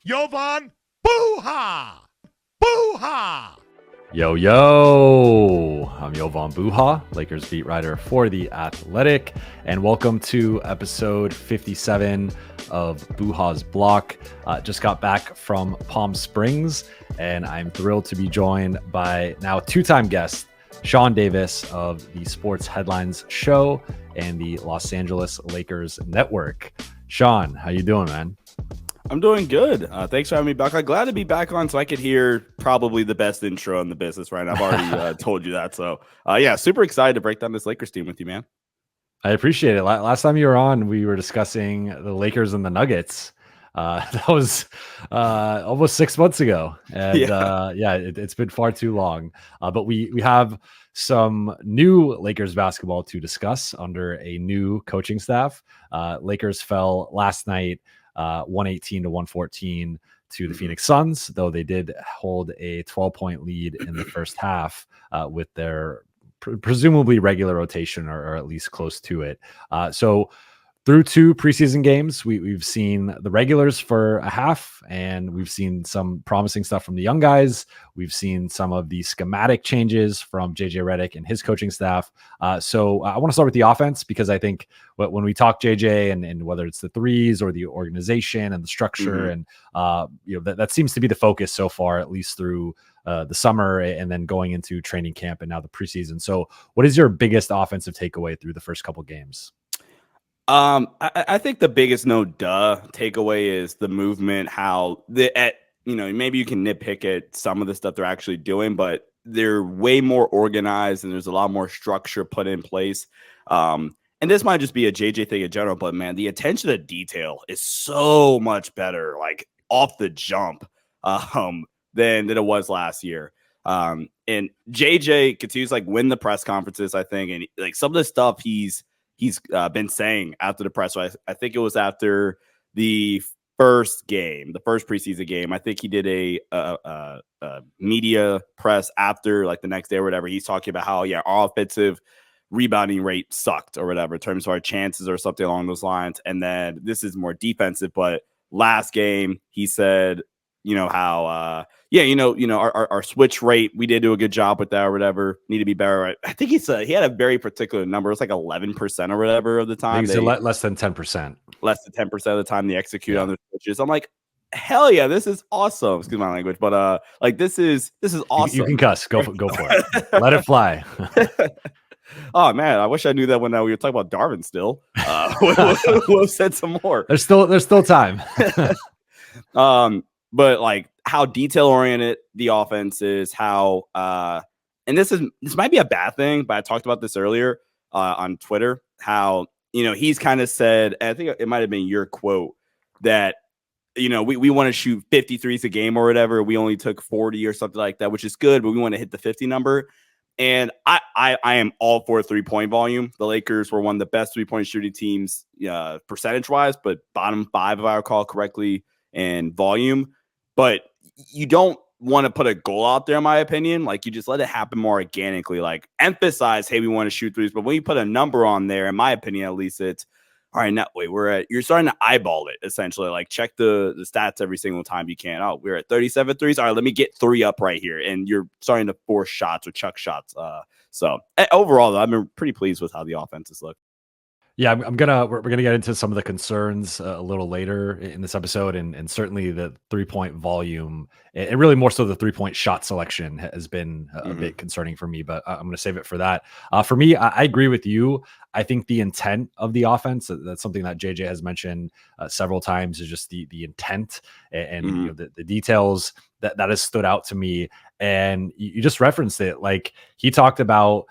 Jovan Buha! Buha! Yo, I'm Jovan Buha, Lakers beat writer for The Athletic, and welcome to episode 57 of Buha's Block. Just got back from Palm Springs, and I'm thrilled to be joined by now two-time guest, Sean Davis of the Sports Headlines Show and the Los Angeles Lakers Network. Sean, how you doing, man? I'm doing good. Thanks for having me back. I'm glad to be back on so I could hear probably the best intro in the business right now. I've already told you that. So, yeah, super excited to break down this Lakers team with you, man. I appreciate it. Last time you were on, we were discussing the Lakers and the Nuggets. That was almost 6 months ago. And it's been far too long. But we have some new Lakers basketball to discuss under a new coaching staff. Lakers fell last night 118 to 114 to the Phoenix Suns, though they did hold a 12-point lead in the first half with their presumably regular rotation or at least close to it. So through two preseason games, we've seen the regulars for a half, and we've seen some promising stuff from the young guys. We've seen some of the schematic changes from JJ Redick and his coaching staff. So I want to start with the offense, because I think when we talk JJ and whether it's the threes or the organization and the structure, and that seems to be the focus so far, at least through the summer and then going into training camp and now the preseason. So what is your biggest offensive takeaway through the first couple games? I think the biggest takeaway is the movement, how maybe you can nitpick at some of the stuff they're actually doing, but they're way more organized and there's a lot more structure put in place. And this might just be a JJ thing in general, but man, the attention to detail is so much better, like off the jump, than it was last year. And JJ continues to win the press conferences, I think, and like some of the stuff he's been saying after the press. So I think it was after the first preseason game. I think he did a media press after, like, the next day or whatever. He's talking about how, our offensive rebounding rate sucked or whatever in terms of our chances or something along those lines. And then this is more defensive. But last game, he said, how our switch rate, we did do a good job with that or whatever. Need to be better. I think he had a very particular number. It's like 11% or whatever of the time. Less than 10%. Less than 10% of the time they execute on their switches. I'm like, hell yeah, this is awesome. Excuse my language, but this is awesome. You can cuss. Go for it. Let it fly. Oh man, I wish I knew that when we were talking about Darvin still. We'll have said some more. There's still time. But like how detail oriented the offense is, how and this might be a bad thing, but I talked about this earlier on Twitter, how he's kind of said, I think it might have been your quote, that we want to shoot 53s a game or whatever. We only took 40 or something like that, which is good, but we want to hit the 50 number. And I am all for 3-point volume. The Lakers were one of the best 3-point shooting teams percentage wise, but bottom 5, if I recall correctly, in volume. But you don't want to put a goal out there, in my opinion. Like, you just let it happen more organically. Like, emphasize, hey, we want to shoot threes. But when you put a number on there, in my opinion, at least, it's all right. Now, wait, you're starting to eyeball it, essentially. Like, check the stats every single time you can. Oh, we're at 37 threes. All right, let me get 3 up right here. And you're starting to force shots or chuck shots. So overall, though, I've been pretty pleased with how the offenses look. Yeah, we're gonna get into some of the concerns a little later in this episode, and certainly the 3-point volume, and really more so the 3-point shot selection has been a bit concerning for me. But I'm gonna save it for that. For me, I agree with you. I think the intent of the offense, that's something that JJ has mentioned several times, is just the intent and the details that has stood out to me. And you just referenced it. Like, he talked about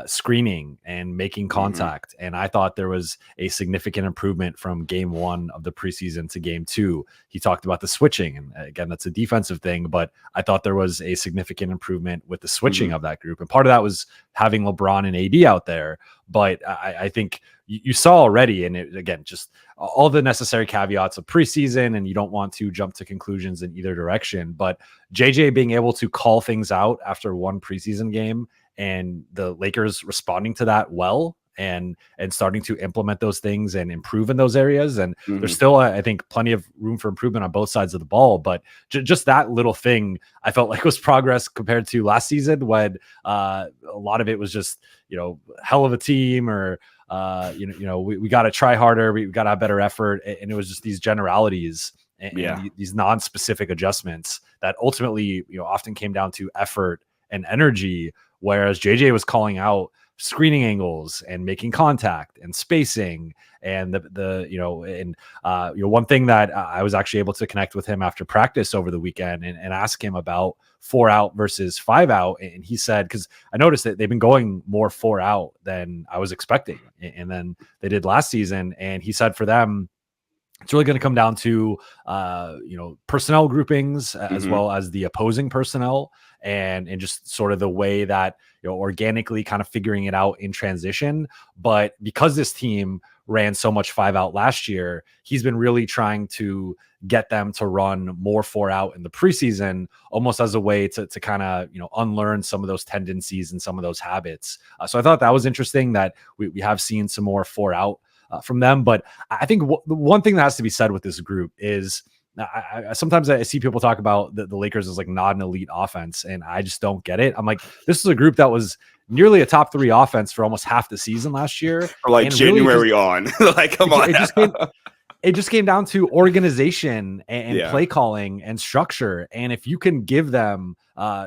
screening and making contact. And I thought there was a significant improvement from game 1 of the preseason to game 2. He talked about the switching. And again, that's a defensive thing, but I thought there was a significant improvement with the switching of that group. And part of that was having LeBron and AD out there. But I think you saw already, and again, just all the necessary caveats of preseason, and you don't want to jump to conclusions in either direction. But JJ being able to call things out after one preseason game and the Lakers responding to that well, and starting to implement those things and improve in those areas. And Mhm. there's still, I think, plenty of room for improvement on both sides of the ball. But just that little thing, I felt like was progress compared to last season when a lot of it was just, hell of a team, or we got to try harder, we got to have better effort, and it was just these generalities and these non-specific adjustments that ultimately often came down to effort and energy, whereas JJ was calling out screening angles and making contact and spacing and one thing that I was actually able to connect with him after practice over the weekend and ask him about 4 out versus 5 out. And he said, because I noticed that they've been going more 4 out than I was expecting, and then they did last season. And he said for them, it's really going to come down to personnel groupings as well as the opposing personnel, and just sort of the way that organically kind of figuring it out in transition. But because this team ran so much 5 out last year, he's been really trying to get them to run more 4 out in the preseason, almost as a way to kind of unlearn some of those tendencies and some of those habits. So I thought that was interesting that we have seen some more 4 out from them. But I think the one thing that has to be said with this group is sometimes I see people talk about the Lakers as like not an elite offense, and I just don't get it. I'm like, this is a group that was nearly a top 3 offense for almost half the season last year. Or like January on. Like, come on. It just came down to organization and play calling and structure. And if you can give them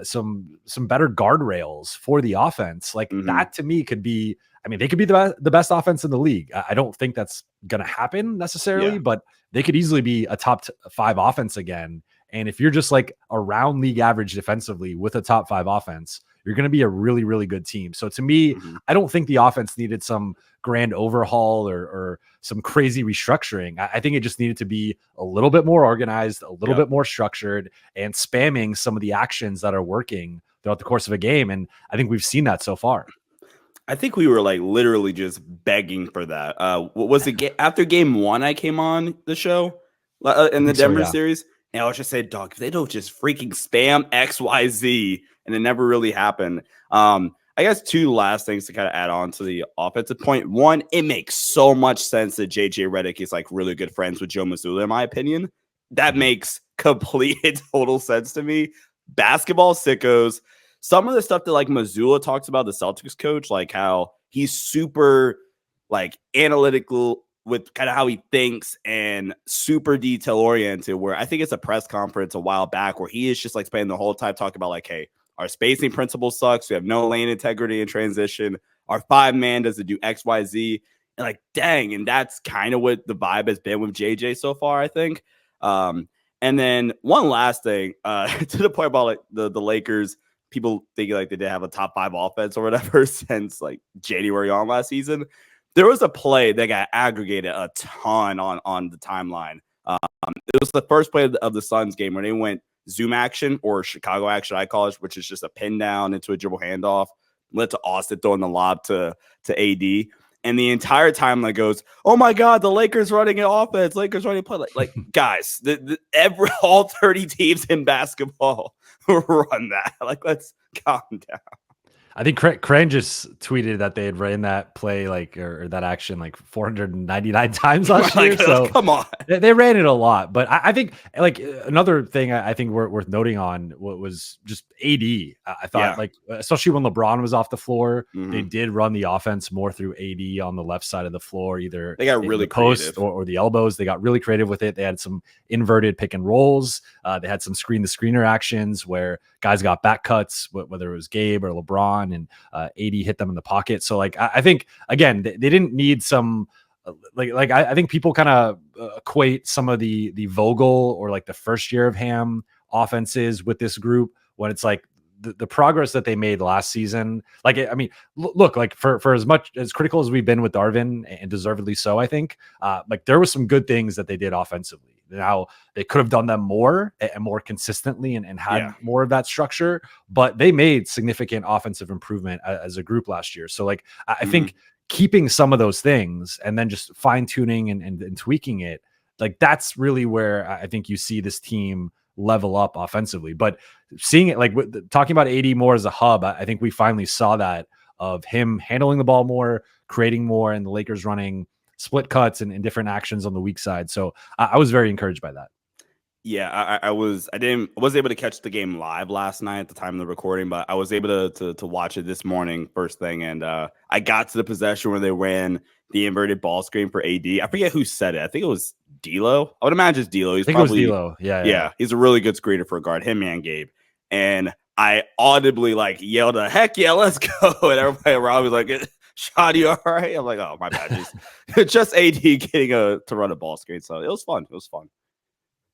some better guardrails for the offense, like that to me could be, they could be the best offense in the league. I don't think that's going to happen necessarily, but they could easily be a top 5 offense again. And if you're just like around league average defensively with a top 5 offense, you're going to be a really, really good team. So to me, I don't think the offense needed some grand overhaul or some crazy restructuring. I think it just needed to be a little bit more organized, a little bit more structured, and spamming some of the actions that are working throughout the course of a game. And I think we've seen that so far. I think we were like literally just begging for that. What was it? After game 1, I came on the show in the Denver series, and I was just saying, dog, if they don't just freaking spam XYZ, and it never really happened. I guess 2 last things to kind of add on to the offensive point. One, it makes so much sense that JJ Redick is like really good friends with Joe Mazzulla, in my opinion. That makes complete and total sense to me. Basketball sickos. Some of the stuff that like Mazzulla talks about, the Celtics coach, like how he's super like analytical with kind of how he thinks and super detail oriented, where I think it's a press conference a while back where he is just like spending the whole time talking about like, hey, our spacing principle sucks. We have no lane integrity in transition. Our 5-man doesn't do X, Y, Z. And like, dang. And that's kind of what the vibe has been with JJ so far, I think. And then one last thing to the point about like the Lakers, people thinking like they did have a top 5 offense or whatever since like January on last season. There was a play that got aggregated a ton on the timeline. It was the first play of the Suns game where they went zoom action, or Chicago action, I call it, which is just a pin down into a dribble handoff, led to Austin throwing the lob to AD. And the entire time that goes, oh my God, the Lakers running an offense, Lakers running play. Like guys, all 30 teams in basketball run that. Like, let's calm down. I think Crane just tweeted that they had ran that play or that action like 499 times last year. So come on, they ran it a lot. But I think like another thing I think worth noting on what was just AD. I thought like especially when LeBron was off the floor, they did run the offense more through AD on the left side of the floor. Either they got really the post or the elbows. They got really creative with it. They had some inverted pick and rolls. They had some screen the screener actions where guys got back cuts, whether it was Gabe or LeBron. And AD hit them in the pocket. So like I think again they didn't need some I think people kind of equate some of the Vogel or like the first year of Ham offenses with this group when it's like the progress that they made last season. Like look, like for as much as critical as we've been with Darvin, and deservedly so, I think like there was some good things that they did offensively. Now they could have done them more and more consistently and had more of that structure, but they made significant offensive improvement as a group last year. So like, I think keeping some of those things and then just fine tuning and tweaking it, like that's really where I think you see this team level up offensively. But seeing it like talking about AD more as a hub, I think we finally saw that of him handling the ball more, creating more, and the Lakers running split cuts and different actions on the weak side. So I was very encouraged by that. Yeah, I wasn't able to catch the game live last night at the time of the recording, but I was able to watch it this morning first thing, and I got to the possession where they ran the inverted ball screen for AD. I forget who said it. I think it was D'Lo. I would imagine it's D'Lo. I think it was D'Lo. Yeah, he's a really good screener for a guard. Him and Gabe. And I audibly yelled, "Heck yeah, let's go!" And everybody around was like, "Shot, all right?" I'm like, "Oh, my bad." Just AD getting to run a ball screen. So it was fun.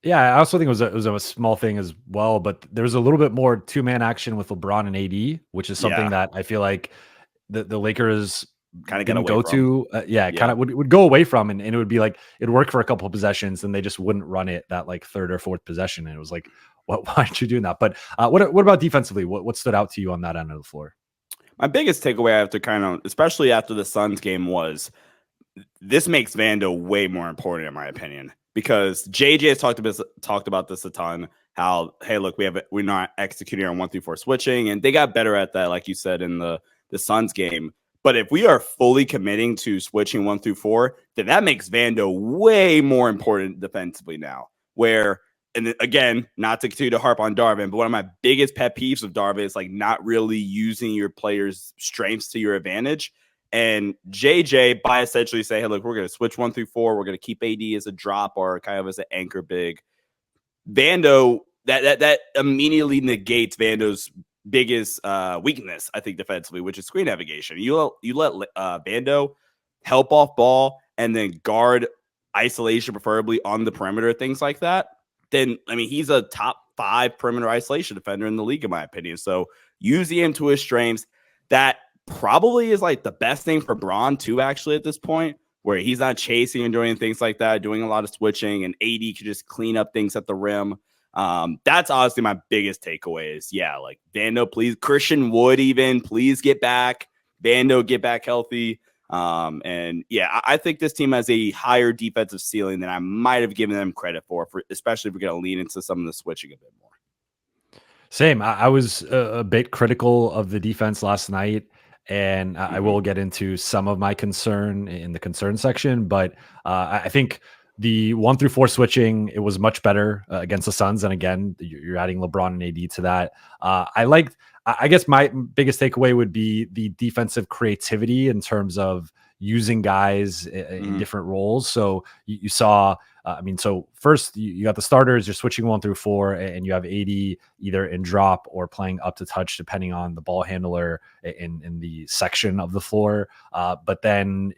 Yeah, I also think it was a small thing as well, but there's a little bit more two-man action with LeBron and AD, which is something that I feel like the Lakers kind of didn't go to. Kind of would go away from, and it would be like it'd work for a couple of possessions, and they just wouldn't run it that third or fourth possession. And it was like, why aren't you doing that? But what about defensively? What stood out to you on that end of the floor? My biggest takeaway I have to especially after the Suns game, was this makes Vando way more important in my opinion. Because JJ has talked about this a ton. How, hey, look, we're not executing on 1-4 switching, and they got better at that, like you said in the Suns game. But if we are fully committing to switching 1-4, then that makes Vando way more important defensively now. Where, and again, not to continue to harp on Darvin, but one of my biggest pet peeves of Darvin is not really using your players' strengths to your advantage. And JJ, by essentially saying, hey, look, we're going to switch 1-4. We're going to keep AD as a drop or kind of as an anchor big. Vando, that immediately negates Vando's biggest weakness, I think, defensively, which is screen navigation. You let Vando help off ball and then guard isolation, preferably on the perimeter, things like that. Then, I mean, he's a top 5 perimeter isolation defender in the league, in my opinion. So using him to his strengths, that probably is the best thing for Bron too, actually, at this point, where he's not chasing and doing things like that, doing a lot of switching, and AD could just clean up things at the rim. That's honestly my biggest takeaway is, Vando, please, Christian Wood even, please get back. Vando, get back healthy. And yeah, I think this team has a higher defensive ceiling than I might have given them credit for especially if we're going to lean into some of the switching a bit more. Same. I was a bit critical of the defense last night, and I will get into some of my concern in the concern section, but I think the 1-4 switching, it was much better against the Suns. And again, you're adding LeBron and AD to that. I guess my biggest takeaway would be the defensive creativity in terms of using guys in different roles. So you saw, so first you got the starters, you're switching 1-4, and you have AD either in drop or playing up to touch, depending on the ball handler in the section of the floor. But then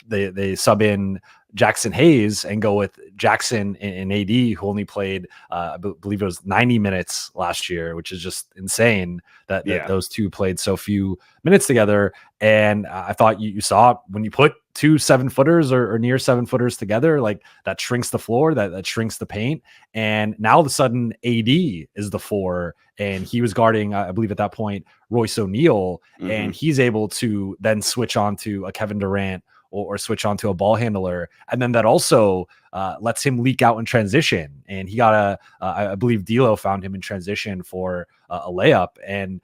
they sub in Jackson Hayes and go with Jackson and AD, who only played, I believe it was 90 minutes last year, which is just insane that those two played so few minutes together. And I thought you saw when you put 2 7-footers or near 7-footers together, that shrinks the floor, that shrinks the paint. And now all of a sudden AD is the 4, and he was guarding, I believe at that point, Royce O'Neal, and he's able to then switch on to a Kevin Durant or switch onto a ball handler. And then that also lets him leak out in transition. And he got I believe D'Lo found him in transition for a layup. And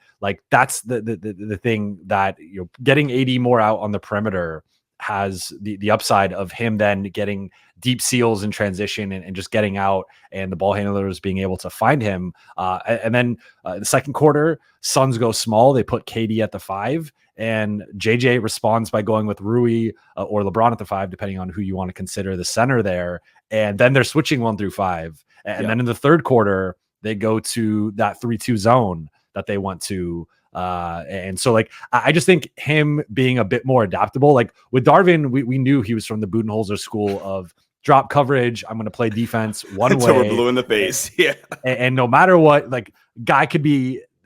that's the thing that, getting AD more out on the perimeter has the upside of him then getting deep seals in transition and just getting out, and the ball handlers being able to find him. And then the second quarter, Suns go small. They put KD at the 5, and JJ responds by going with Rui or LeBron at the 5, depending on who you want to consider the center there. And then they're switching 1-5. And then in the third quarter, they go to that 3-2 zone that they went to. And so I just think him being a bit more adaptable, with Darvin, we knew he was from the Budenholzer school of drop coverage. I'm going to play defense one way. Until we're blue in the face. Yeah. And no matter what, guy could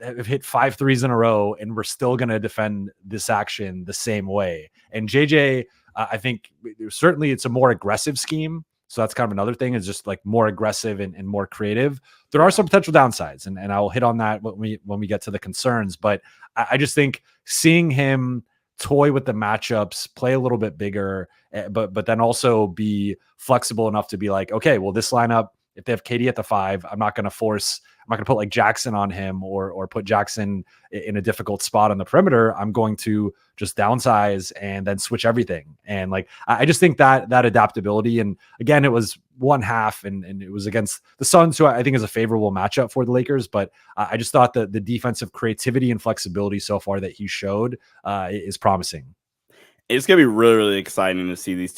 have hit 5 threes in a row, and we're still going to defend this action the same way. And JJ, I think certainly it's a more aggressive scheme. So that's kind of another thing, is just more aggressive and more creative. There are some potential downsides, and I'll hit on that when we get to the concerns. But I just think seeing him toy with the matchups, play a little bit bigger, but then also be flexible enough to be okay, well, this lineup if they have KD at the 5, I'm not going to put like Jackson on him or put Jackson in a difficult spot on the perimeter. I'm going to just downsize and then switch everything. And like, I just think that adaptability, and again, it was 1/2 and it was against the Suns, who I think is a favorable matchup for the Lakers. But I just thought that the defensive creativity and flexibility so far that he showed is promising. It's gonna be really, really exciting to see these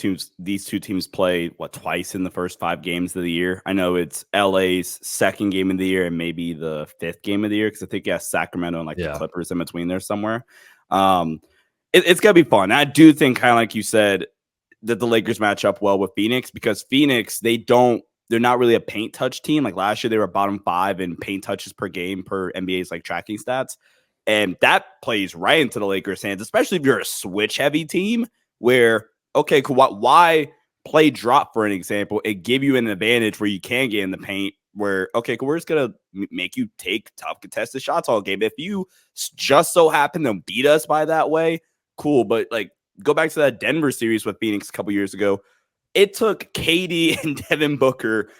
two teams play twice in the first 5 games of the year. I know it's LA's second game of the year and maybe the 5th game of the year, because I think Sacramento and the Clippers in between there somewhere. It's gonna be fun. I do think, kind of like you said, that the Lakers match up well with Phoenix, because Phoenix, they're not really a paint touch team. Like last year, they were bottom 5 in paint touches per game per NBA's tracking stats. And that plays right into the Lakers' hands, especially if you're a switch-heavy team where, okay, cool, why play drop, for an example, and give you an advantage where you can get in the paint where, okay, cool, we're just going to make you take tough contested shots all game. If you just so happen to beat us by that way, cool. But, go back to that Denver series with Phoenix a couple years ago. It took KD and Devin Booker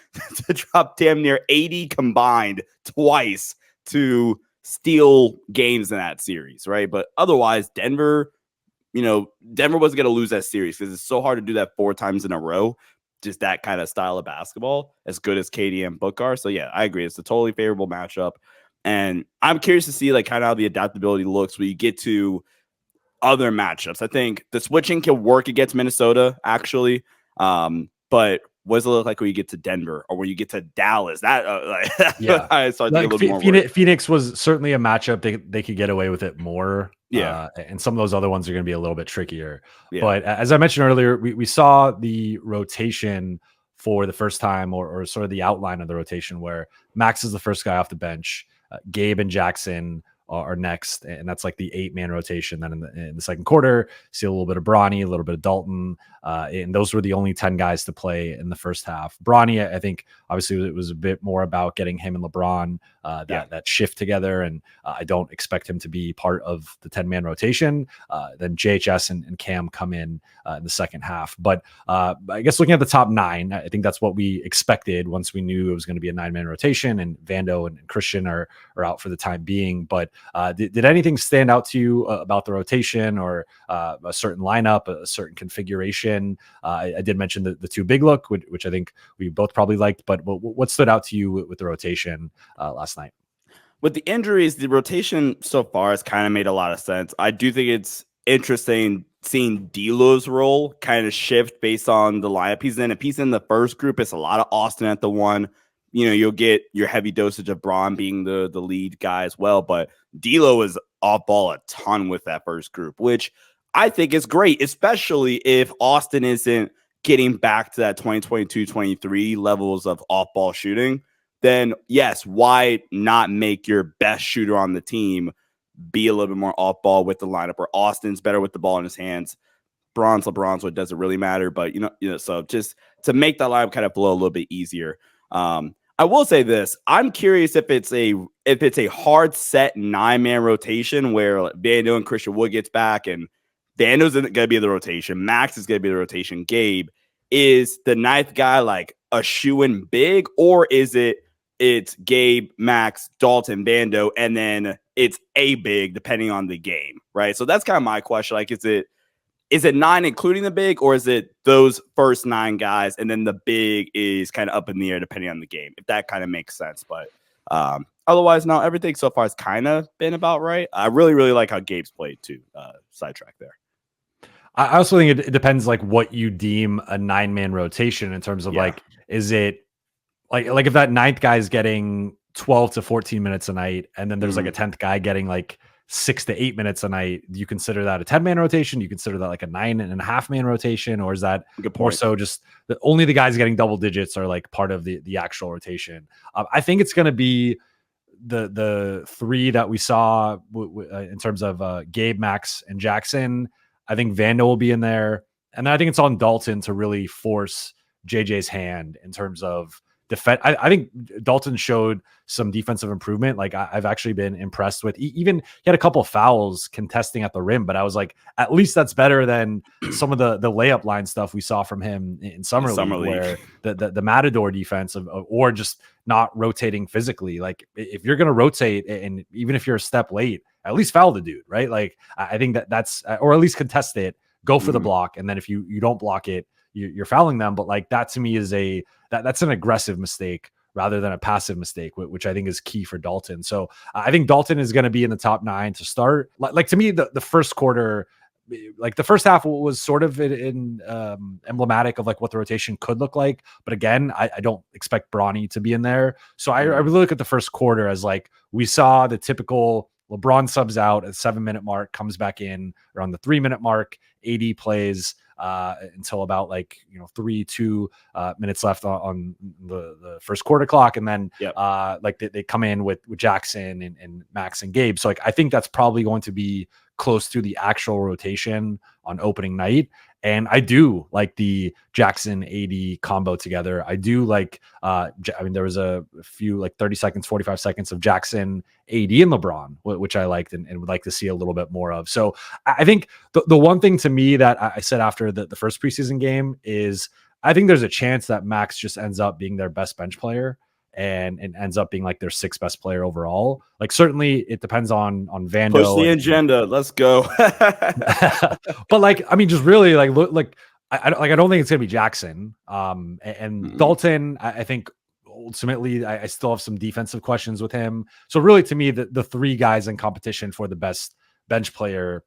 to drop damn near 80 combined twice to steal games in that series, right? But otherwise, Denver wasn't going to lose that series because it's so hard to do that 4 times in a row. Just that kind of style of basketball, as good as KD and Book are. So yeah, I agree. It's a totally favorable matchup. And I'm curious to see kind of how the adaptability looks when you get to other matchups. I think the switching can work against Minnesota, actually. But what does it look like when you get to Denver or when you get to Dallas? That I started a little more Phoenix was certainly a matchup they could get away with it more. Yeah, and some of those other ones are going to be a little bit trickier. Yeah. But as I mentioned earlier, we saw the rotation for the first time, or sort of the outline of the rotation, where Max is the first guy off the bench. Gabe and Jackson are next, and that's like the 8-man rotation. Then in the second quarter, see a little bit of Bronny, a little bit of Dalton, and those were the only 10 guys to play in the first half. Bronny, I think, obviously, it was a bit more about getting him and LeBron that shift together, and I don't expect him to be part of the 10-man rotation. Then JHS and Cam come in the second half. But I guess looking at the top 9, I think that's what we expected once we knew it was going to be a 9-man rotation, and Vando and Christian are out for the time being. But did anything stand out to you about the rotation, or a certain lineup, a certain configuration? I did mention the 2 big look, which I think we both probably liked, but what stood out to you with the rotation last night? With the injuries, the rotation so far has kind of made a lot of sense. I do think it's interesting seeing D'Lo's role kind of shift based on the lineup he's in. If he's in the first group, it's a lot of Austin at the 1. You'll get your heavy dosage of Braun being the lead guy as well. But D'Lo is off ball a ton with that first group, which I think is great, especially if Austin isn't getting back to that 2022-23 levels of off ball shooting. Then yes, why not make your best shooter on the team be a little bit more off ball with the lineup, where Austin's better with the ball in his hands. LeBron's, so it doesn't really matter. But so just to make that lineup kind of flow a little bit easier. I will say this: I'm curious if it's a hard set 9-man rotation where Vando and Christian Wood gets back, and Vando's going to be the rotation, Max is going to be the rotation, Gabe is the 9th guy, like a shoe-in big, or is it's Gabe, Max, Dalton, Vando, and then it's a big depending on the game, right? So that's kind of my question. Like, is it 9 including the big, or is it those first 9 guys and then the big is kind of up in the air depending on the game? If that kind of makes sense. But otherwise, no, everything so far has kind of been about right. I really, really like how Gabe's played too. Sidetrack there. I also think it depends what you deem a 9-man rotation in terms of is it like if that 9th guy is getting 12 to 14 minutes a night, and then there's a 10th guy getting 6 to 8 minutes a night, do you consider that a 10-man rotation? Do you consider that a 9.5-man rotation? Or is that more so just only the guys getting double digits are part of the actual rotation? I think it's going to be the 3 that we saw in terms of Gabe, Max, and Jackson. I think Vando will be in there. And then I think it's on Dalton to really force JJ's hand in terms of defend. I think Dalton showed some defensive improvement. Like I've actually been impressed with. Even he had a couple of fouls contesting at the rim, but I was like, at least that's better than some of the layup line stuff we saw from him in summer league, where the Matador defense or just not rotating physically. Like if you're going to rotate, and even if you're a step late, at least foul the dude, right? Like I think that's, or at least contest it, go for the block, and then if you don't block it, you're fouling them. But like that to me is that's an aggressive mistake rather than a passive mistake, which I think is key for Dalton. So I think Dalton is going to be in the top 9 to start. Like to me, the first quarter, like the first half was sort of emblematic of like what the rotation could look like. But again, I don't expect Bronny to be in there. So I really look at the first quarter as like, we saw the typical LeBron subs out at the 7-minute mark, comes back in around the 3-minute mark. AD plays until about 3-2 minutes left on the first quarter clock, and then they come in with Jackson and Max and Gabe. So like I think that's probably going to be close to the actual rotation on opening night. And I do like the Jackson AD combo together. I do like, there was a few like 30 seconds, 45 seconds of Jackson, AD, and LeBron, which I liked and would like to see a little bit more of. So I think the one thing to me that I said after the first preseason game is I think there's a chance that Max just ends up being their best bench player and ends up being like their 6th best player overall. Like certainly it depends on Vando. Push the agenda. Let's go. But like, I mean, just really I don't think it's gonna be Jackson. And Dalton, I think ultimately I still have some defensive questions with him. So really to me, the 3 guys in competition for the best bench player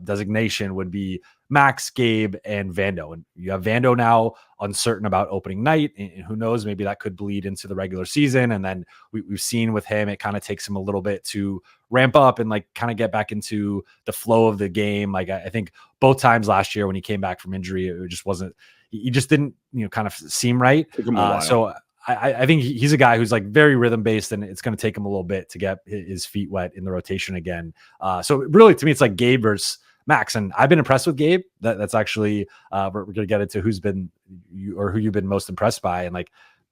designation would be Max, Gabe, and Vando. And you have Vando now uncertain about opening night, and who knows, maybe that could bleed into the regular season. And then we've seen with him, it kind of takes him a little bit to ramp up and like kind of get back into the flow of the game. Like I think both times last year when he came back from injury, it just wasn't, he just didn't, kind of seem right. So I think he's a guy who's like very rhythm based, and it's going to take him a little bit to get his feet wet in the rotation again. So really, to me, it's like Gabe versus Max, and I've been impressed with Gabe. That's actually we're going to get into who's been who you've been most impressed by, and like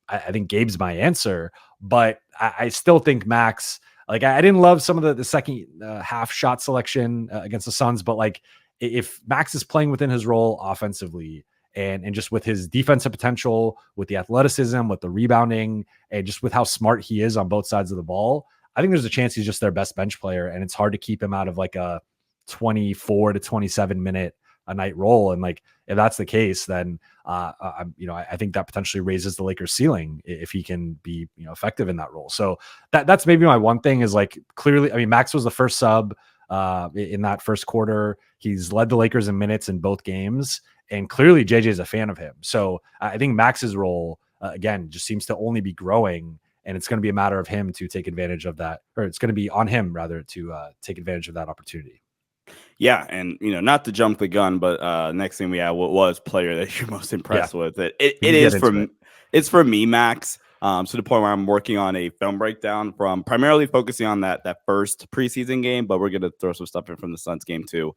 I think Gabe's my answer, but I still think Max. Like I didn't love some of the second half shot selection against the Suns, but like if Max is playing within his role offensively, and just with his defensive potential, with the athleticism, with the rebounding, and just with how smart he is on both sides of the ball, I think there's a chance he's just their best bench player, and it's hard to keep him out of like a 24 to 27 minute a night role. And like if that's the case, then I think that potentially raises the Lakers ceiling if he can be effective in that role. So that's maybe my one thing is like clearly, I mean, Max was the first sub in that first quarter. He's led the Lakers in minutes in both games. And clearly JJ is a fan of him. So I think Max's role, again, just seems to only be growing. And it's going to be a matter of him to take advantage of that, or it's going to be on him rather to take advantage of that opportunity. Yeah. And, not to jump the gun, but next thing we had, what was player that you're most impressed with? It's for me, Max. To the point where I'm working on a film breakdown from primarily focusing on that first preseason game, but we're going to throw some stuff in from the Suns game too.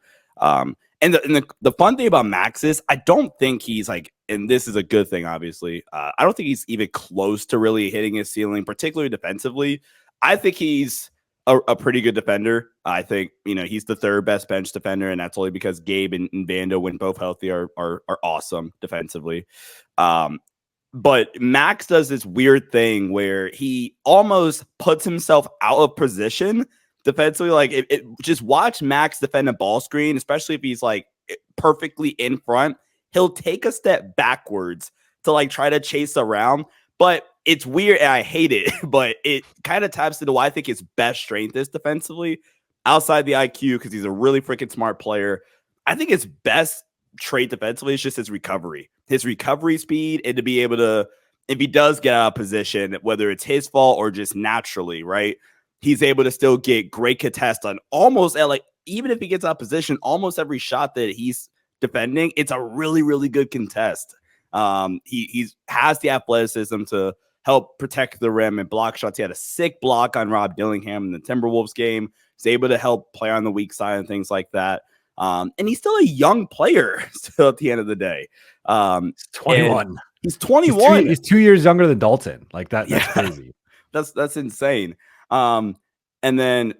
And the fun thing about Max is I don't think he's like, and this is a good thing, obviously. I don't think he's even close to really hitting his ceiling, particularly defensively. I think he's a pretty good defender. I think, he's the 3rd best bench defender, and that's only because Gabe and Vando, when both healthy, are awesome defensively. But Max does this weird thing where he almost puts himself out of position defensively. Like just watch Max defend a ball screen, especially if he's like perfectly in front. He'll take a step backwards to like try to chase around, but it's weird and I hate it. But it kind of taps into why I think his best strength is defensively outside the IQ, because he's a really freaking smart player. I think his best trait defensively is just his recovery speed, and to be able to, if he does get out of position, whether it's his fault or just naturally, right, he's able to still get great contest on almost even if he gets out of position, almost every shot that he's defending, it's a really, really good contest. He has the athleticism to help protect the rim and block shots. He had a sick block on Rob Dillingham in the Timberwolves game. He's able to help play on the weak side and things like that. And he's still a young player still at the end of the day. 21. He's 21. He's 2 years younger than Dalton. Like that's Yeah. crazy. That's insane. And then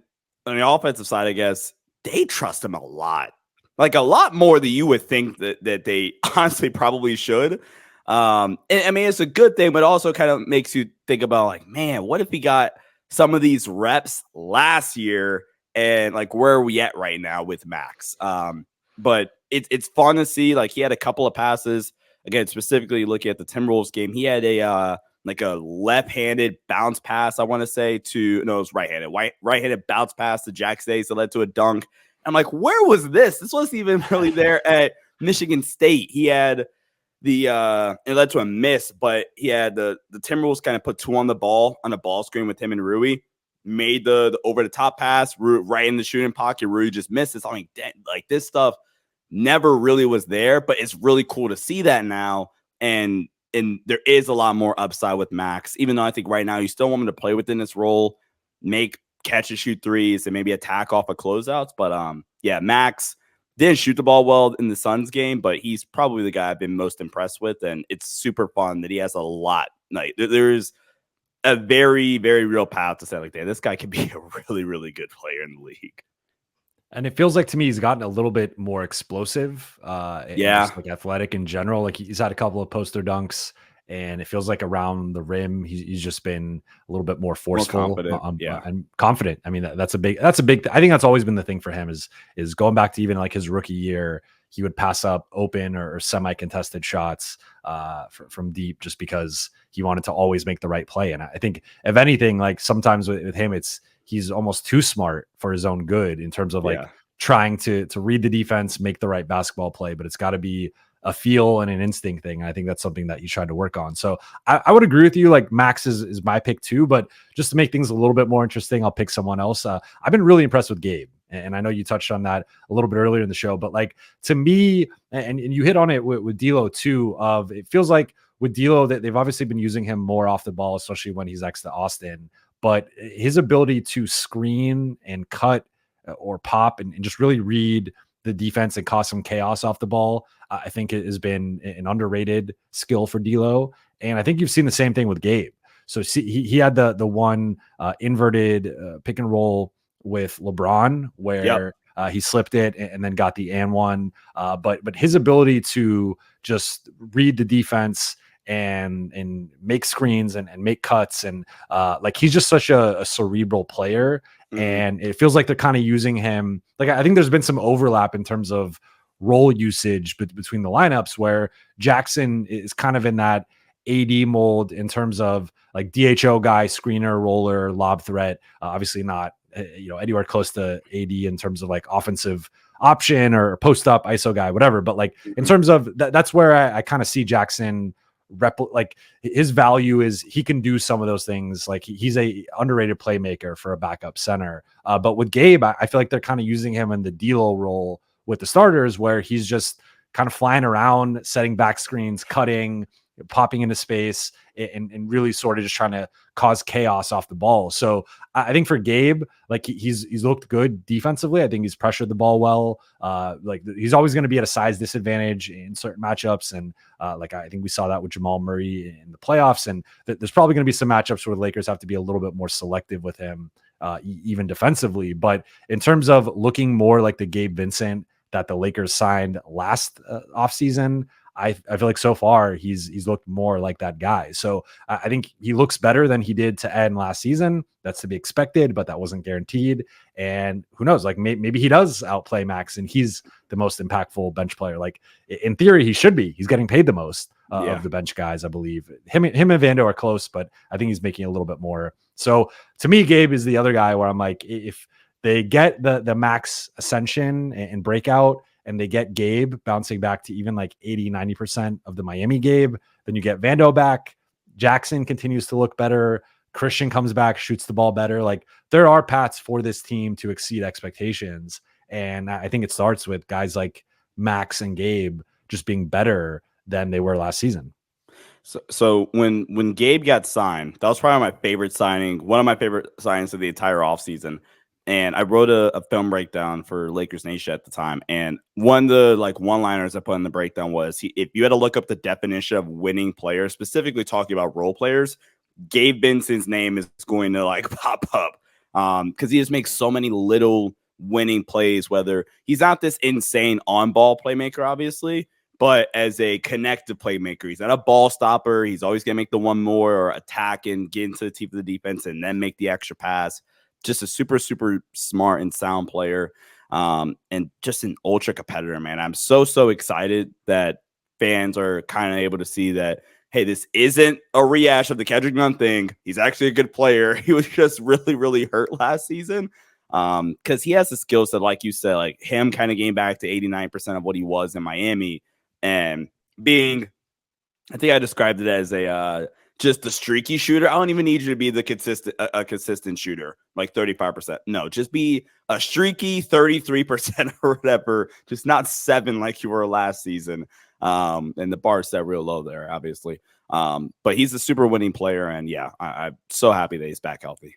on the offensive side, I guess they trust him a lot, like a lot more than you would think that they honestly probably should. And I mean, it's a good thing, but also kind of makes you think about like, man, what if he got some of these reps last year and like where are we at right now with Max? But it's fun to see. Like he had a couple of passes again, specifically looking at the Timberwolves game. He had a like a left-handed bounce pass, I want to say, it was right-handed. Right-handed bounce pass to Jackson Hayes that led to a dunk. I'm like, where was this? This wasn't even really there at Michigan State. He had it led to a miss, but he had the Timberwolves kind of put two on the ball screen with him and Rui. Made the over-the-top pass, right in the shooting pocket. Rui just missed it. So, I mean, like this stuff never really was there, but it's really cool to see that now. And there is a lot more upside with Max, even though I think right now you still want him to play within this role, make catch and shoot threes and maybe attack off of closeouts. But yeah, Max didn't shoot the ball well in the Suns game, but he's probably the guy I've been most impressed with. And it's super fun that he has a lot. Like there's a very, very real path to say like, this guy could be a really, really good player in the league. And it feels like to me he's gotten a little bit more explosive. Just like athletic in general. Like he's had a couple of poster dunks, and it feels like around the rim he's just been a little bit more forceful, and confident. I mean that's a big. I think that's always been the thing for him is going back to even like his rookie year. He would pass up open or semi-contested shots from deep just because he wanted to always make the right play. And I think if anything, like sometimes with him, he's almost too smart for his own good in terms of like trying to read the defense, make the right basketball play, but it's got to be a feel and an instinct thing. I think that's something that he's trying to work on. So I would agree with you. Like Max is my pick too, but just to make things a little bit more interesting, I'll pick someone else. I've been really impressed with Gabe. And I know you touched on that a little bit earlier in the show, but like to me, and you hit on it with D'Lo too, it feels like with D'Lo that they've obviously been using him more off the ball, especially when he's next to Austin, but his ability to screen and cut or pop and just really read the defense and cause some chaos off the ball, I think it has been an underrated skill for D'Lo. And I think you've seen the same thing with Gabe. So see, he had the one inverted pick and roll with LeBron where he slipped it and then got the and one. But his ability to just read the defense and make screens and make cuts and like he's just such a cerebral player. And it feels like they're kind of using him. Like I think there's been some overlap in terms of role usage between the lineups where Jackson is kind of in that AD mold in terms of like DHO guy, screener, roller, lob threat. Obviously not anywhere close to AD in terms of like offensive option or post up ISO guy, whatever. But like in terms of that's where I kind of see Jackson like his value is he can do some of those things. Like he's a underrated playmaker for a backup center. But with Gabe, I feel like they're kind of using him in the D'Lo role with the starters where he's just kind of flying around, setting back screens, cutting, popping into space and really sort of just trying to cause chaos off the ball. So I think for Gabe, like he's looked good defensively. I think he's pressured the ball well. Like he's always going to be at a size disadvantage in certain matchups. And like I think we saw that with Jamal Murray in the playoffs. And there's probably going to be some matchups where the Lakers have to be a little bit more selective with him, even defensively. But in terms of looking more like the Gabe Vincent that the Lakers signed last offseason, I feel like so far he's looked more like that guy. So I think he looks better than he did to end last season. That's to be expected, but that wasn't guaranteed. And who knows, like maybe he does outplay Max and he's the most impactful bench player. Like in theory, he should be. He's getting paid the most of the bench guys, I believe. Him and Vando are close, but I think he's making a little bit more. So to me, Gabe is the other guy where I'm like, if they get the Max ascension and breakout, and they get Gabe bouncing back to even like 80-90% of the Miami Gabe, then you get Vando back. Jackson continues to look better. Christian comes back, shoots the ball better. Like there are paths for this team to exceed expectations. And I think it starts with guys like Max and Gabe just being better than they were last season. So when Gabe got signed, that was probably my favorite signing, one of my favorite signings of the entire offseason. and I wrote a film breakdown for Lakers Nation at the time. And one of the one-liners I put in the breakdown was if you had to look up the definition of winning players, specifically talking about role players, Gabe Vincent's name is going to pop up because he just makes so many little winning plays, whether he's not this insane on-ball playmaker, obviously, but as a connective playmaker. He's not a ball stopper. He's always going to make the one more or attack and get into the teeth of the defense and then make the extra pass. Just a super, super smart and sound player, and just an ultra competitor, man. I'm so excited that fans are kind of able to see that, hey, this isn't a rehash of the Kendrick Nunn thing. He's actually a good player. He was just really, really hurt last season because he has the skill set, like you said, like him kind of getting back to 89% of what he was in Miami and being, I think I described it as just the streaky shooter. I don't even need you to be the consistent shooter, like 35%. No, just be a streaky 33% or whatever. Just not 7 like you were last season. And the bar set real low there, obviously. But he's a super winning player, and yeah, I'm so happy that he's back healthy.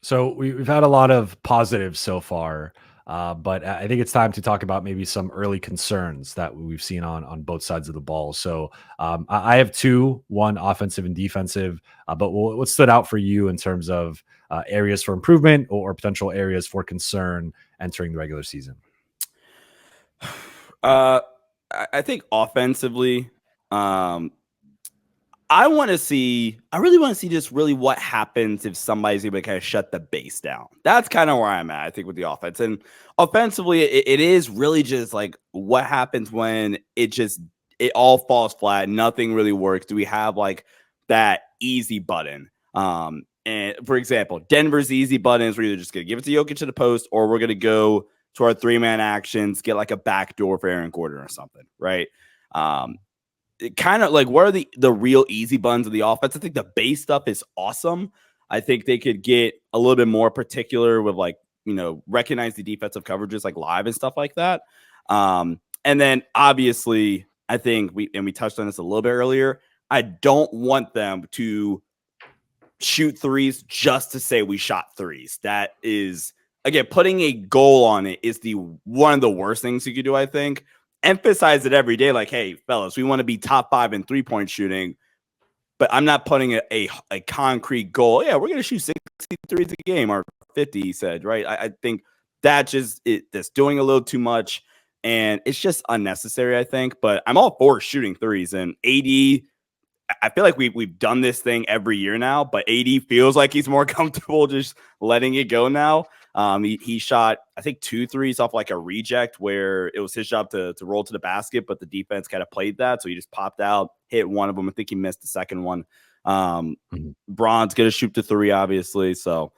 So we've had a lot of positives so far. But I think it's time to talk about maybe some early concerns that we've seen on both sides of the ball. So I have 2, one offensive and defensive. But what stood out for you in terms of areas for improvement or potential areas for concern entering the regular season? I think offensively, I really want to see just really what happens if somebody's able to kind of shut the base down. That's kind of where I'm at, I think, with the offense. And offensively, it is really just like what happens when it all falls flat. Nothing really works. Do we have like that easy button? And for example, Denver's easy button is we're either just going to give it to Jokic to the post, or we're going to go to our 3-man actions, get like a backdoor for Aaron Gordon or something, right? Kind of like what are the real easy buttons of the offense? I think the base stuff is awesome. I think they could get a little bit more particular with recognize the defensive coverages like live and stuff like that. And then obviously I think we touched on this a little bit earlier. I don't want them to shoot threes just to say we shot threes. That is, again, putting a goal on it is one of the worst things you could do, I think. Emphasize it every day, like, hey, fellas, we want to be top 5 in 3-point shooting, but I'm not putting a concrete goal. Yeah, we're going to shoot 63 a game or 50, he said, right? I think that's doing a little too much, and it's just unnecessary, I think. But I'm all for shooting threes, and AD, I feel like we've done this thing every year now, but AD feels like he's more comfortable just letting it go now. He shot, I think, 2 threes off like a reject where it was his job to roll to the basket, but the defense kind of played that. So he just popped out, hit one of them. I think he missed the second one. Bron's going to shoot the 3, obviously. So,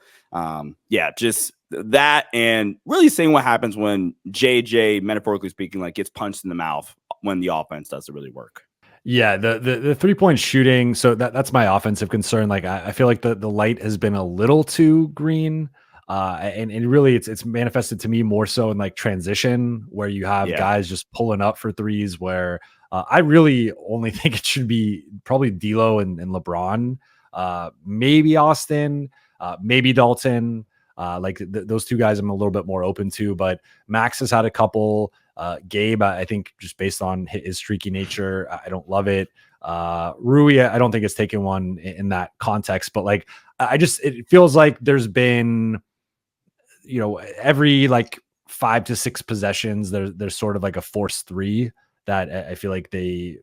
yeah, just that and really seeing what happens when JJ, metaphorically speaking, like gets punched in the mouth when the offense doesn't really work. Yeah, the 3-point shooting. So that's my offensive concern. Like I feel like the light has been a little too green. And really it's manifested to me more so in like transition where you have guys just pulling up for threes where I really only think it should be probably D'Lo and LeBron, maybe Austin, maybe Dalton. Those 2 guys I'm a little bit more open to, but Max has had a couple. Gabe, I think just based on his streaky nature, I don't love it. Rui, I don't think it's taken one in that context, but like, it feels like there's been, every like 5 to 6 possessions, there's sort of like a forced 3 that I feel like they,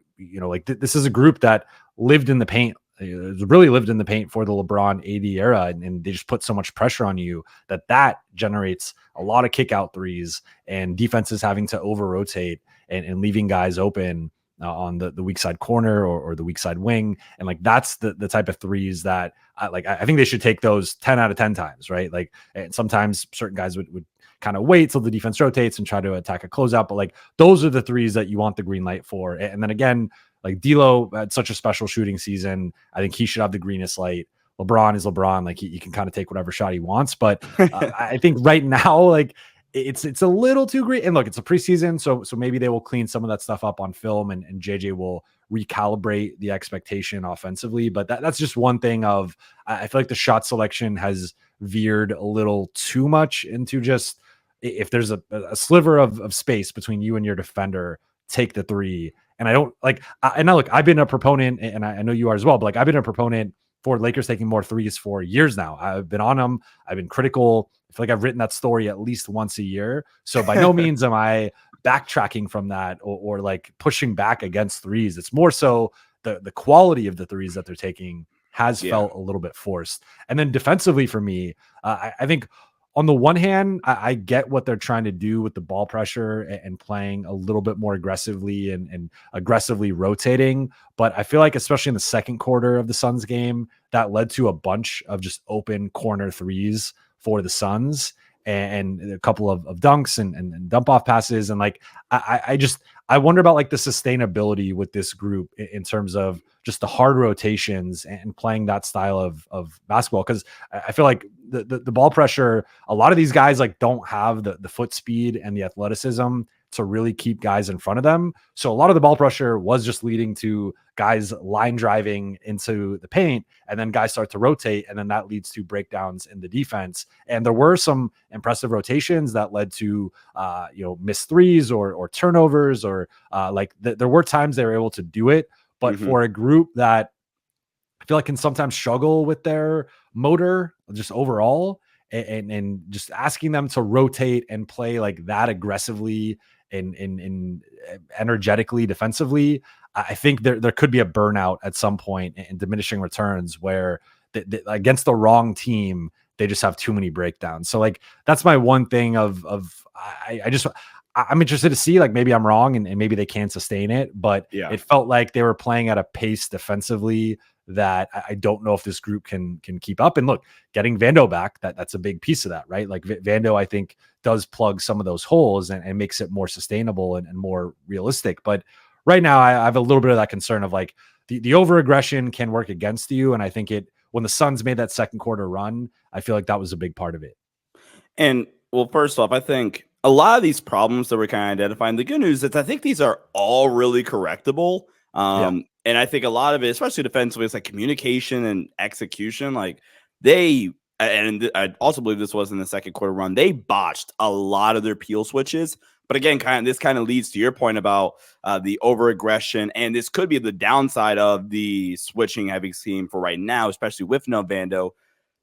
this is a group that lived in the paint. Really lived in the paint for the LeBron AD era, and they just put so much pressure on you that generates a lot of kick out threes and defenses having to over rotate and leaving guys open on the weak side corner or the weak side wing. And like, that's the type of threes that I think they should take those 10 out of 10 times, right? Like, and sometimes certain guys would kind of wait till the defense rotates and try to attack a closeout. But like, those are the threes that you want the green light for. And then again, like D'Lo had such a special shooting season. I think he should have the greenest light. LeBron is LeBron. Like he can kind of take whatever shot he wants. But I think right now, like it's a little too green. And look, it's a preseason. So maybe they will clean some of that stuff up on film and JJ will recalibrate the expectation offensively. But that's just one thing I feel like the shot selection has veered a little too much into just if there's a sliver of space between you and your defender, take the three. And I don't like, and now look, I've been a proponent, and I know you are as well, but like I've been a proponent for Lakers taking more threes for years now. I've been on them. I've been critical. I feel like I've written that story at least once a year. So by no means am I backtracking from that or like pushing back against threes. It's more so the quality of the threes that they're taking has felt a little bit forced. And then defensively for me, I think on the one hand, I get what they're trying to do with the ball pressure and playing a little bit more aggressively and aggressively rotating. But I feel like, especially in the second quarter of the Suns game, that led to a bunch of just open corner threes for the Suns and a couple of dunks and dump off passes. And like, I wonder about like the sustainability with this group in terms of just the hard rotations and playing that style of basketball. Cause I feel like the ball pressure, a lot of these guys like don't have the foot speed and the athleticism to really keep guys in front of them. So a lot of the ball pressure was just leading to guys line driving into the paint, and then guys start to rotate, and then that leads to breakdowns in the defense. And there were some impressive rotations that led to missed threes or turnovers or there were times they were able to do it. But for a group that I feel like can sometimes struggle with their motor just overall, and just asking them to rotate and play like that aggressively and energetically defensively, I think there could be a burnout at some point and diminishing returns where against the wrong team, they just have too many breakdowns. So like, that's my one thing I'm interested to see, like, maybe I'm wrong and maybe they can sustain it, but it felt like they were playing at a pace defensively that I don't know if this group can keep up. And look, getting Vando back, that's a big piece of that, right? Like Vando, I think, does plug some of those holes and makes it more sustainable and more realistic. But right now I have a little bit of that concern of like the over aggression can work against you. And I think when the Suns made that second quarter run, I feel like that was a big part of it. And well, first off, I think a lot of these problems that we're kind of identifying, the good news is I think these are all really correctable. And I think a lot of it, especially defensively, is like communication and execution. Like I also believe this was in the second quarter run, they botched a lot of their peel switches. But again, this kind of leads to your point about the over aggression, and this could be the downside of the switching heavy scheme for right now, especially with no Vando,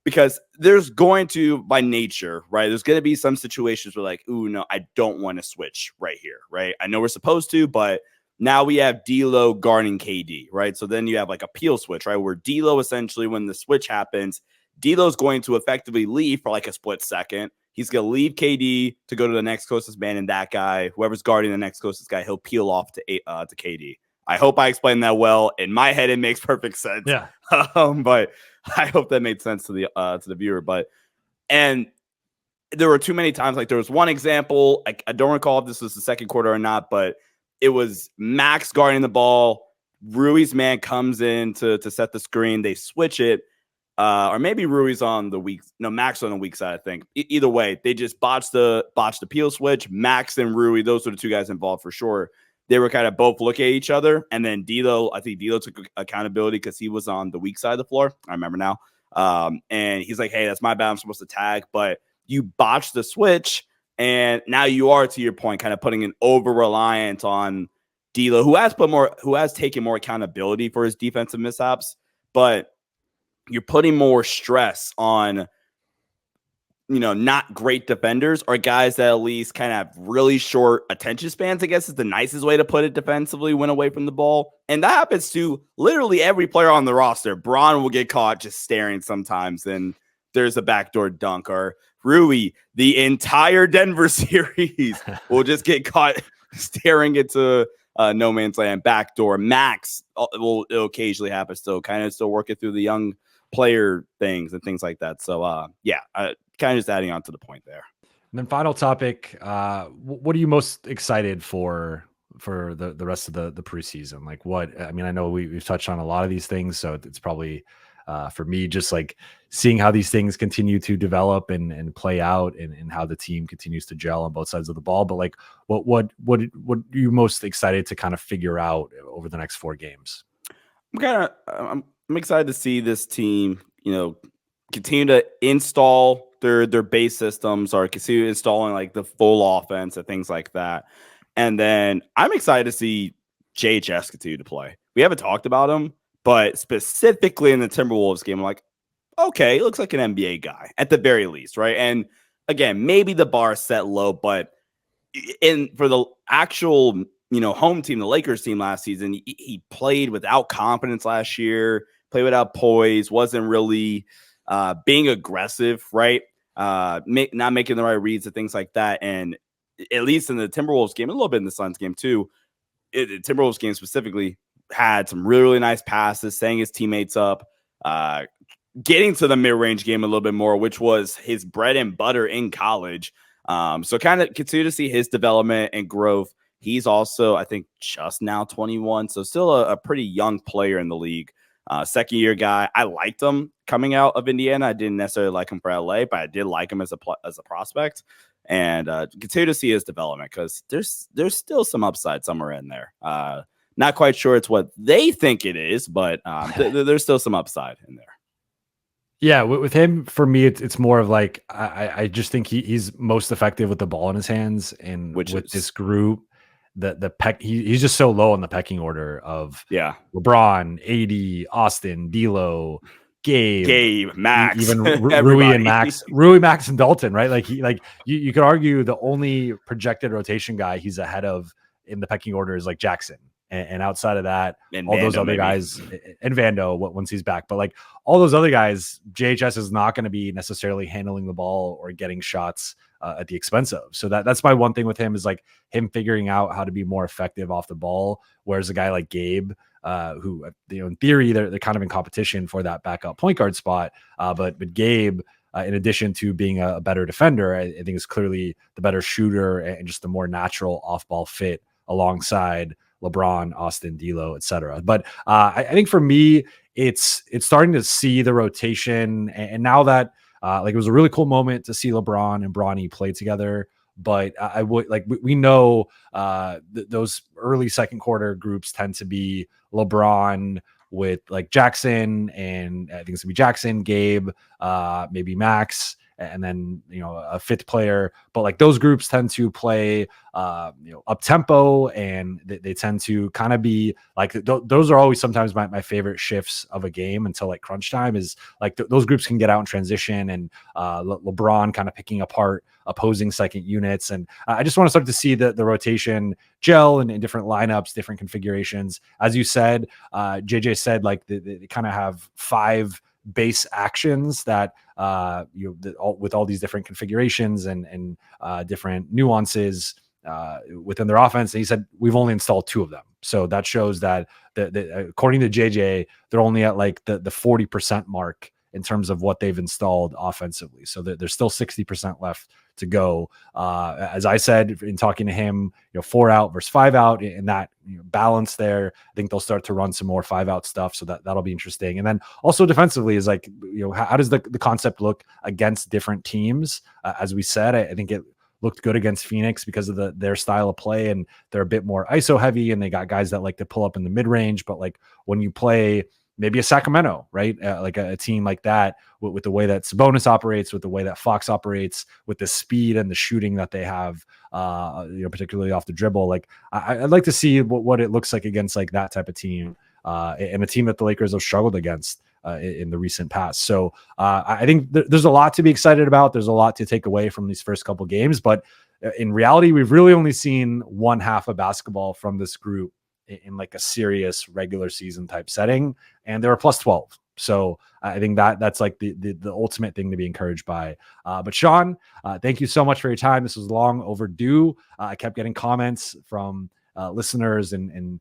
because there's going to, by nature, right, there's going to be some situations where like, ooh, no, I don't want to switch right here, right? I know we're supposed to, but now we have D'Lo guarding KD, right? So then you have like a peel switch, right, where D'Lo essentially, when the switch happens, D'Lo's going to effectively leave for like a split second. He's going to leave KD to go to the next closest man, and that guy, whoever's guarding the next closest guy, he'll peel off to KD. I hope I explained that well. In my head, it makes perfect sense. Yeah. But I hope that made sense to the viewer. And there were too many times. Like there was one example. I don't recall if this was the second quarter or not, but it was Max guarding the ball. Rui's man comes in to set the screen. They switch it. Or maybe Rui's on the weak. No, Max on the weak side, I think. Either way, they just botched the peel switch. Max and Rui, those were the two guys involved for sure. They were kind of both looking at each other. And then I think D'Lo took accountability because he was on the weak side of the floor. I remember now. And he's like, hey, that's my bad. I'm supposed to tag. But you botched the switch. And now you are, to your point, kind of putting an over-reliance on D'Lo, who has taken more accountability for his defensive mishaps. But you're putting more stress on, not great defenders or guys that at least kind of have really short attention spans, I guess is the nicest way to put it defensively, when away from the ball. And that happens to literally every player on the roster. Braun will get caught just staring sometimes, and there's a backdoor dunk. Or Rui, the entire Denver series, will just get caught staring into no man's land backdoor. Max will occasionally happen still, kind of still working through the young player things and things like that. So kind of just adding on to the point there. And then final topic, what are you most excited for the rest of the preseason? Like I know we've touched on a lot of these things, so it's probably for me just like seeing how these things continue to develop and play out and how the team continues to gel on both sides of the ball. But like what are you most excited to kind of figure out over the next 4 games? I'm excited to see this team, continue to install their base systems or continue installing like the full offense and things like that. And then I'm excited to see JHS continue to play. We haven't talked about him, but specifically in the Timberwolves game, I'm like, okay, he looks like an NBA guy at the very least, right? And again, maybe the bar is set low, but for the actual home team, the Lakers team last season, he played without confidence last year, played without poise, wasn't really being aggressive, right? Not making the right reads and things like that. And at least in the Timberwolves game, a little bit in the Suns game too, the Timberwolves game specifically had some really, really nice passes, setting his teammates up, getting to the mid-range game a little bit more, which was his bread and butter in college. So kind of continue to see his development and growth. He's also, I think, just now 21, so still a pretty young player in the league. Second-year guy. I liked him coming out of Indiana. I didn't necessarily like him for LA, but I did like him as a prospect. And continue to see his development because there's still some upside somewhere in there. Not quite sure it's what they think it is, but there's still some upside in there. Yeah, with him, for me, it's more of like I just think he's most effective with the ball in his hands, and this group, he's just so low on the pecking order of LeBron, AD, Austin, D'Lo, Gabe, Max, even Rui and Max, Max, and Dalton, right? Like you could argue the only projected rotation guy he's ahead of in the pecking order is like Jackson. And outside of that, and all those other guys, and Vando once he's back, but like all those other guys, JHS is not going to be necessarily handling the ball or getting shots at the expense of. So that's my one thing with him is like him figuring out how to be more effective off the ball. Whereas a guy like Gabe, who in theory they're kind of in competition for that backup point guard spot, but Gabe. In addition to being a better defender, I think is clearly the better shooter and just the more natural off-ball fit alongside LeBron, Austin, D'Lo, etc. But I think for me, it's starting to see the rotation, and now that like it was a really cool moment to see LeBron and Bronny play together. But I would like we know those early second quarter groups tend to be LeBron with like Jackson, and I think it's gonna be Jackson, Gabe, maybe Max, and then a fifth player. But like those groups tend to play up tempo, and they tend to kind of be like those are always sometimes my favorite shifts of a game until like crunch time is like those groups can get out in transition, and LeBron kind of picking apart opposing second units. And I just want to start to see the rotation gel and in different lineups, different configurations. As you said, JJ said like they kind of have 5 base actions that with all these different configurations and different nuances within their offense. And he said we've only installed 2 of them, so that shows that according to JJ, they're only at like the 40% mark in terms of what they've installed offensively. So there's still 60% left to go. As I said in talking to him, 4 out versus 5 out, and that balance there, I think they'll start to run some more 5 out stuff. So that'll be interesting. And then also defensively is like, how does the concept look against different teams? As we said, I think it looked good against Phoenix because of their style of play, and they're a bit more ISO heavy, and they got guys that like to pull up in the mid range. But like when you play maybe a Sacramento, right? Like a team like that with the way that Sabonis operates, with the way that Fox operates, with the speed and the shooting that they have, particularly off the dribble. Like I'd like to see what it looks like against like that type of team, and a team that the Lakers have struggled against in the recent past. So I think there's a lot to be excited about. There's a lot to take away from these first couple games, but in reality, we've really only seen one half of basketball from this group in like a serious regular season type setting, and they were plus 12. So I think that's like the ultimate thing to be encouraged by. But Sean, thank you so much for your time. This was long overdue. I kept getting comments from listeners and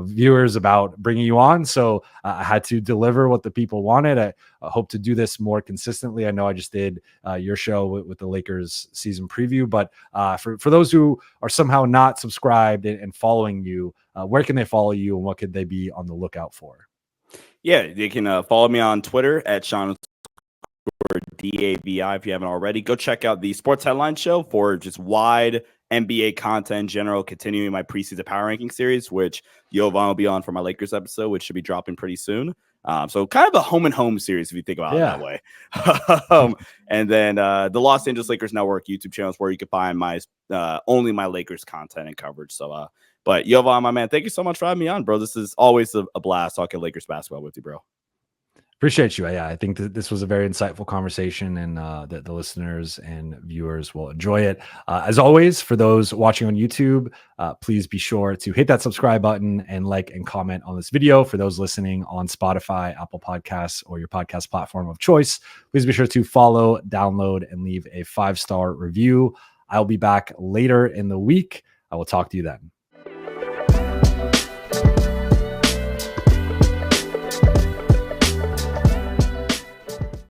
viewers about bringing you on, so I had to deliver what the people wanted. I hope to do this more consistently. I know I just did your show with the Lakers season preview, but for those who are somehow not subscribed and following you, where can they follow you, and what could they be on the lookout for? Yeah, they can follow me on Twitter at Sean DAVI if you haven't already. Go check out the Sports Headline Show for just wide NBA content in general, continuing my preseason power ranking series, which Jovan will be on for my Lakers episode, which should be dropping pretty soon. So kind of a home and home series if you think about it that way. And then the Los Angeles Lakers Network YouTube channel is where you can find my only my Lakers content and coverage. So, but Jovan, my man, thank you so much for having me on, bro. This is always a blast talking Lakers basketball with you, bro. Appreciate you. Yeah, I think that this was a very insightful conversation, and that the listeners and viewers will enjoy it. As always, for those watching on YouTube, please be sure to hit that subscribe button and like and comment on this video. For those listening on Spotify, Apple Podcasts, or your podcast platform of choice, please be sure to follow, download, and leave a 5-star review. I'll be back later in the week. I will talk to you then.